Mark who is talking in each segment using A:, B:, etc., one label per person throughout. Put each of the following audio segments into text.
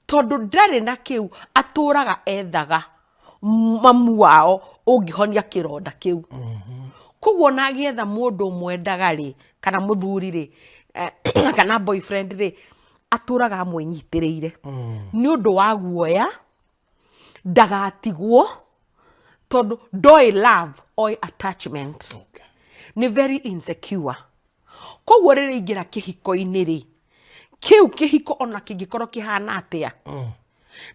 A: tondu ndari na kiu aturaga ethaga mamu wao ungihonia kironda kiu kuguo na gietha mundu mwendaga ri kana muthuri ri kana boyfriend ri aturaga mwenyitiriire ni undu wa guoya ndagatigwo tondu ndoi love or attachment ni very insecure kuguo riri ingira kihiko-ini ri kiu kihiko ona kingikorwo kihana atia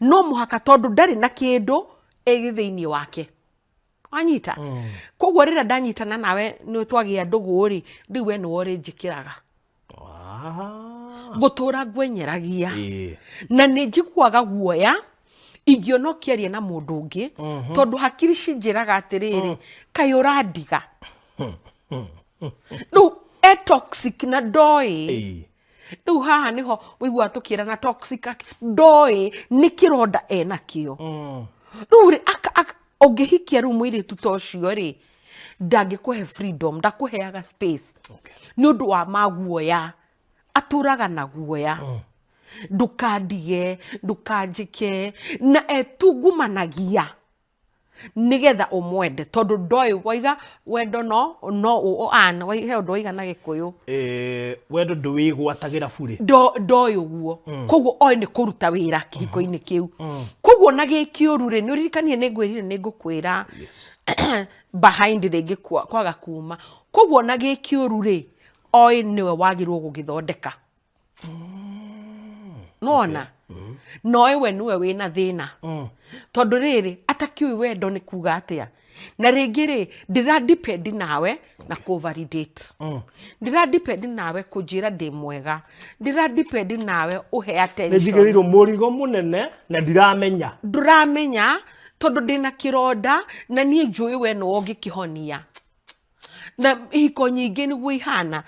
A: no muhaka tondu ndari na kindu egithiini wake anyita kuguo rira ndanyitana nawe ni twagia ndugu ri riu we ni wori njikiraga gutura ngwenyeragia na ni njiguaga guoya ingionokiaria na mundu ungi tondu hakiri cinjiraga atiriri kai urandiga no toxic na doi riu haha niho wigua tukirana toxic doi ni kironda enakio riu ri ungihikia riu mwiritu tocio ri ndangikuhe freedom ndakuheaga space ni undu wa maguoya aturaga na guoya ndukandige ndukanjike na etungumanagia nigetha umwende tondu ndoi waiga wendo no ana he undu waiga na gikuyu
B: wendo nduwigwatagira bure
A: ndoi uguo koguo oi ni kuruta wira kihiko-ini kiu koguo na gikiuru ri ni uririkanie ni ngwirire ni ngukwira behind ringi kwaga kuma koguo na gikiuru ri oi niwe wagirwo gugithondeka nona no we niwe wina thina tondu riri atakiui wendo ni kuga atia na ringi ri ndira depend nawe na ku validate ndira depend nawe kujira ndi mwega ndira depend nawe uhe attention
B: ndigiriro murigo munene na ndiramenya tondu ndina kironda na nie njui we no ngikihonia na hiko nyingi niguo ihana